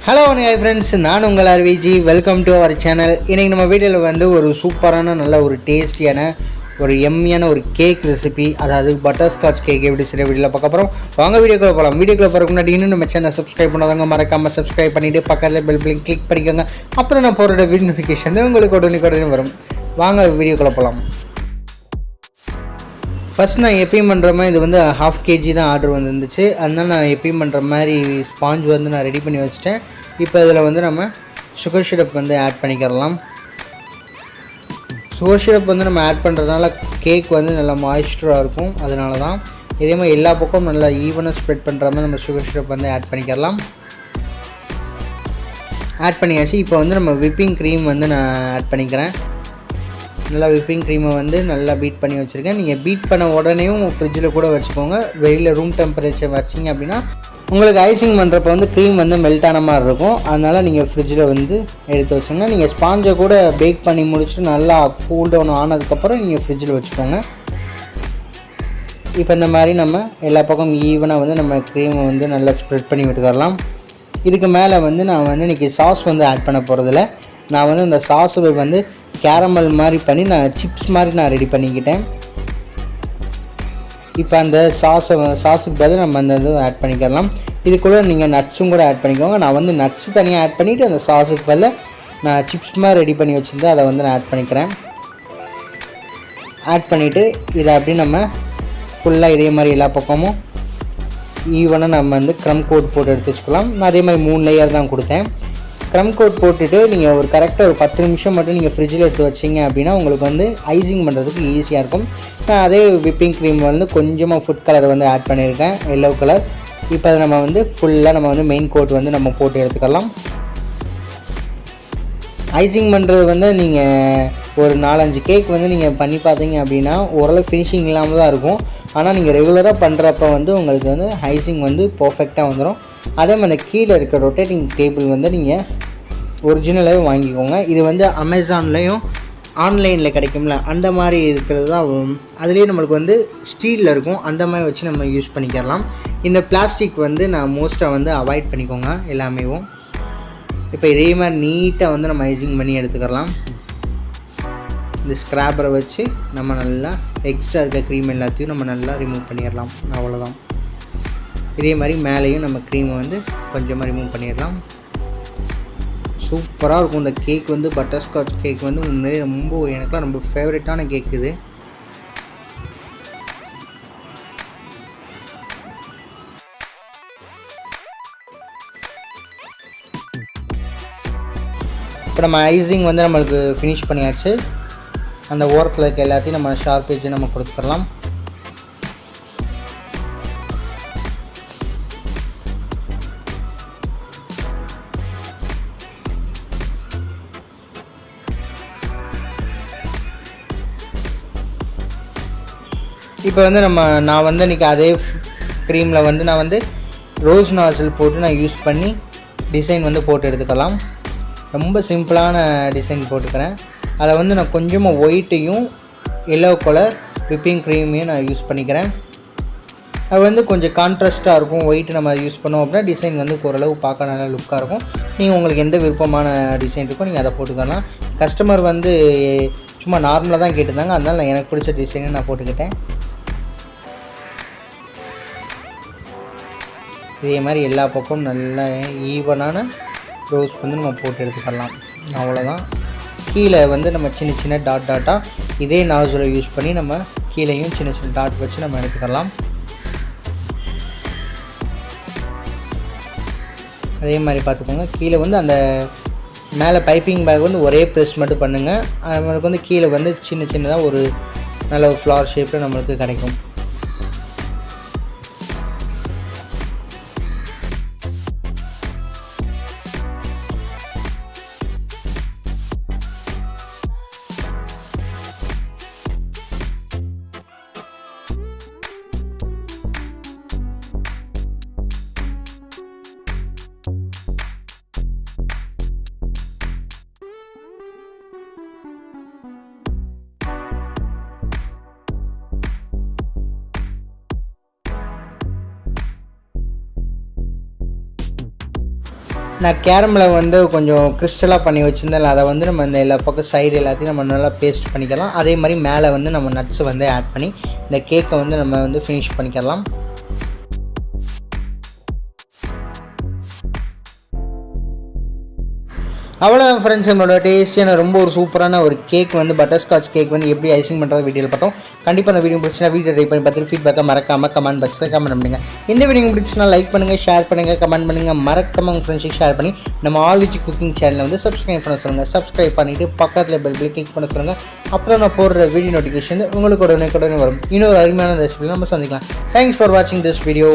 Hello hi friends, நான் உங்கள் RVG. Welcome to our channel. இன்றைக்கி நம்ம வீடியோவில் வந்து ஒரு சூப்பரான நல்ல ஒரு டேஸ்டியான ஒரு எம்மியான ஒரு கேக் ரெசிபி, அதாவது பட்டர்ஸ்காட்ச் கேக் எப்படி செய்ய வீடியோவில் பார்க்க போகிறோம். வாங்க வீடியோக்குள்ளே போகலாம். வீடியோக்குள்ளே போகிறதுக்கு முன்னாடி இன்னும் நம்ம சேனல் சப்ஸ்கிரைப் பண்ணாதவங்க மறக்காமல் சப்ஸ்கிரைப் பண்ணிவிட்டு பக்கத்தில் பெல் பட்டன் கிளிக் பண்ணிக்கோங்க. அப்போ தான் நான் போகிற வீடியோ நோட்டிஃபிகேஷன் தான் உங்களுக்கு உடனே வரும். வாங்க வீடியோக்குள்ளே போகலாம். ஃபஸ்ட் நான் எப்பயும் பண்ணுற மாதிரி இது வந்து 1/2 kg தான் ஆர்டர் வந்துருந்துச்சு. அதனால் நான் எப்பயும் பண்ணுற மாதிரி ஸ்பாஞ்ச் வந்து நான் ரெடி பண்ணி வச்சிட்டேன். இப்போ இதில் வந்து நம்ம சுகர் சிரப் வந்து ஆட் பண்ணிக்கிறலாம். சுகர் சிரப் வந்து நம்ம ஆட் பண்ணுறதுனால கேக் வந்து நல்லா மாய்ஸ்டராக இருக்கும். அதனால தான் இதே மாதிரி எல்லா பக்கமும் நல்லா ஈவனாக ஸ்ப்ரெட் பண்ணுற மாதிரி நம்ம சுகர் சிரப் வந்து ஆட் பண்ணிக்கிறலாம். ஆட் பண்ணியாச்சு. இப்போ வந்து நம்ம விப்பிங் க்ரீம் வந்து நான் ஆட் பண்ணிக்கிறேன். நல்லா விப்பிங் க்ரீமை வந்து நல்லா பீட் பண்ணி வச்சுருக்கேன். நீங்கள் பீட் பண்ண உடனேயும் ஃப்ரிட்ஜில் கூட வச்சுக்கோங்க. வெளியில் ரூம் டெம்பரேச்சர் வச்சிங்க அப்படின்னா உங்களுக்கு ஐசிங் பண்ணுறப்ப வந்து க்ரீம் வந்து மெல்ட் ஆன மாதிரி இருக்கும். அதனால் நீங்கள் ஃப்ரிட்ஜில் வந்து எடுத்து வச்சுங்க. நீங்கள் ஸ்பாஞ்சை கூட பேக் பண்ணி முடிச்சுட்டு நல்லா கூல் டவுன் ஆனதுக்கப்புறம் நீங்கள் ஃப்ரிட்ஜில் வச்சுக்கோங்க. இப்போ இந்த மாதிரி நம்ம எல்லா பக்கம் ஈவனாக வந்து நம்ம க்ரீமை வந்து நல்லா ஸ்ப்ரெட் பண்ணி விட்டுக்கலாம். இதுக்கு மேலே வந்து நான் வந்து இன்றைக்கி சாஸ் வந்து ஆட் பண்ண போகிறதில்ல. நான் வந்து இந்த சாஸை வந்து கேரமல் மாதிரி பண்ணி நான் சிப்ஸ் மாதிரி நான் ரெடி பண்ணிக்கிட்டேன். இப்போ அந்த சாஸுக்கு பதில் நம்ம அந்த இது ஆட் பண்ணிக்கலாம். இதுக்குள்ளே நீங்கள் நட்ஸும் கூட ஆட் பண்ணிக்கோங்க. நான் வந்து நட்ஸு தனியாக ஆட் பண்ணிவிட்டு அந்த சாஸுக்கு பதில் நான் சிப்ஸ் மாதிரி ரெடி பண்ணி வச்சுருந்தேன். அதை வந்து நான் ஆட் பண்ணிக்கிறேன். ஆட் பண்ணிவிட்டு இதை அப்படி நம்ம ஃபுல்லாக இதே மாதிரி எல்லா பக்கமும் ஈவனாக நம்ம வந்து க்ரம் கோட் போட்டு எடுத்து வச்சுக்கலாம். நான் அதே மாதிரி 3 லேயர் தான் கொடுத்தேன். க்ரம் கோட் போட்டுட்டு நீங்கள் ஒரு கரெக்டாக ஒரு 10 நிமிஷம் மட்டும் நீங்கள் ஃப்ரிட்ஜில் எடுத்து வச்சிங்க அப்படின்னா உங்களுக்கு வந்து ஐசிங் பண்ணுறதுக்கு ஈஸியாக இருக்கும். நான் அதே விப்பிங் க்ரீம் வந்து கொஞ்சமாக ஃபுட் கலர் வந்து ஆட் பண்ணியிருக்கேன், எல்லோ கலர். இப்போ அதை நம்ம வந்து ஃபுல்லாக நம்ம வந்து மெயின் கோட் வந்து நம்ம போட்டு எடுத்துக்கலாம். ஐசிங் பண்ணுறது வந்து நீங்கள் ஒரு 4-5 கேக் வந்து நீங்கள் பண்ணி பார்த்தீங்க அப்படின்னா ஓரளவு ஃபினிஷிங் இல்லாமல் தான் இருக்கும். ஆனால் நீங்கள் ரெகுலராக பண்ணுறப்ப வந்து உங்களுக்கு வந்து ஐசிங் வந்து பர்ஃபெக்டாக வந்துடும். அதே மாதிரி கீழே இருக்க ரொட்டேட்டிங் டேபிள் வந்து நீங்கள் ஒரிஜினலாகவே வாங்கிக்கோங்க. இது வந்து அமேசான்லேயும் ஆன்லைனில் கிடைக்கும்ல, அந்த மாதிரி இருக்கிறது தான். அதுலேயே நம்மளுக்கு வந்து ஸ்டீலில் இருக்கும். அந்த மாதிரி வச்சு நம்ம யூஸ் பண்ணிக்கலாம். இந்த பிளாஸ்டிக் வந்து நான் மோஸ்ட்டாக வந்து அவாய்ட் பண்ணிக்கோங்க எல்லாமேவும். இப்போ இதே மாதிரி நீட்டாக வந்து நம்ம ஐசிங் பண்ணி எடுத்துக்கலாம். இந்த ஸ்க்ராப்பரை வச்சு நம்ம நல்லா எக்ஸ்ட்ரா இருக்க க்ரீம் எல்லாத்தையும் நம்ம நல்லா ரிமூவ் பண்ணிடலாம். அவ்வளோதான். இதே மாதிரி மேலேயும் நம்ம க்ரீமை வந்து கொஞ்சமாக ரிமூவ் பண்ணிடலாம். சூப்பராக இருக்கும் இந்த கேக் வந்து. பட்டர்ஸ்காட்ச் கேக் வந்து உண்மையிலே எனக்குலாம் ரொம்ப ஃபேவரட்டான கேக் இது. இப்போ நம்ம ஐசிங் வந்து நம்மளுக்கு ஃபினிஷ் பண்ணியாச்சு. அந்த ஓரத்தில் இருக்க எல்லாத்தையும் நம்ம ஷார்ப் எட்ஜ் நம்ம கொடுத்துக்கலாம். இப்போ வந்து நான் வந்து இன்றைக்கி அதே க்ரீமில் வந்து நான் வந்து ரோஸ் நாசில் போட்டு நான் யூஸ் பண்ணி டிசைன் வந்து போட்டு எடுத்துக்கலாம். ரொம்ப சிம்பிளான டிசைன் போட்டுக்கிறேன். அதில் வந்து நான் கொஞ்சமாக ஒயிட்டையும் எல்லோ கலர் விப்பிங் க்ரீமையும் நான் யூஸ் பண்ணிக்கிறேன். அது வந்து கொஞ்சம் கான்ட்ராஸ்ட்டாக இருக்கும். ஒயிட்டு நம்ம யூஸ் பண்ணோம் அப்படின்னா டிசைன் வந்து ஓரளவு பார்க்க நல்லா லுக்காக இருக்கும். நீங்கள் உங்களுக்கு எந்த விருப்பமான டிசைன் இருக்கோ நீங்கள் அதை போட்டுக்கலாம். கஸ்டமர் வந்து சும்மா நார்மலாக தான் கேட்டிருந்தாங்க. அதனால் நான் எனக்கு பிடிச்ச டிசைனை நான் போட்டுக்கிட்டேன். இதே மாதிரி எல்லா பக்கமும் நல்லா ஈவனான ரோஸ் வந்து நம்ம போட்டு எடுத்துக்கலாம். அவ்வளோதான். கீழே வந்து நம்ம சின்ன டாட்டாக இதே நாசிலை யூஸ் பண்ணி நம்ம கீழேயும் சின்ன டாட் வச்சு நம்ம எடுத்துக்கலாம். அதே மாதிரி பார்த்துக்கோங்க. கீழே வந்து அந்த மேலே பைப்பிங் பேக் வந்து ஒரே ப்ரெஸ் மட்டும் பண்ணுங்கள். நம்மளுக்கு வந்து கீழே வந்து சின்னதாக ஒரு நல்ல ஒரு ஃப்ளவர் ஷேப்பில் நம்மளுக்கு கிடைக்கும். நான் கேரமில் வந்து கொஞ்சம் கிறிஸ்டலாக பண்ணி வச்சுருந்தேன். அதை வந்து நம்ம இந்த எல்லா பக்கம் சைடு எல்லாத்தையும் நம்ம நல்லா பேஸ்ட் பண்ணிக்கலாம். அதே மாதிரி மேலே வந்து நம்ம நட்ஸ் வந்து ஆட் பண்ணி இந்த கேக்கை வந்து நம்ம வந்து ஃபினிஷ் பண்ணிக்கலாம். அவ்வளோதான் ஃப்ரெண்ட்ஸ், நம்மளோட டேஸ்டியான ரொம்ப ஒரு சூப்பரான ஒரு கேக் வந்து பட்டர்ஸ்காட்ச் கேக் வந்து எப்படி ஐசிங் பண்ணுறது வீடியோவில் பார்த்தோம். கண்டிப்பாக அந்த வீடியோ பிடிச்சினா வீடியோ ட்ரை பண்ணி பார்த்துட்டு ஃபீட்பேக்காக மறக்காமல் கமெண்ட் பாக்ஸில் கமெண்ட் பண்ணுங்கள். இந்த வீடியோ பிடிச்சினா லைக் பண்ணுங்கள், ஷேர் பண்ணுங்கள், கமெண்ட் பண்ணுங்கள், மறக்காமல் உங்கள் ஃப்ரெண்ட்ஸுக்கு ஷேர் பண்ணி நம்ம ஆல்விஜி குக்கிங் சேனலை வந்து சப்ஸ்கிரைப் பண்ண சொல்லுங்கள். சப்ஸ்கிரைப் பண்ணிவிட்டு பக்கத்தில் பெல் கிளிக் பண்ண சொல்லுங்கள். அப்புறம் நான் போடுற வீடியோ நோட்டிஃபிகேஷன் உங்களுக்கு உடனே வரும். இன்னொரு அருமையான ரெசிபியில் நம்ம சந்திக்கலாம். தேங்க்ஸ் ஃபார் வாட்சிங் திஸ் வீடியோ.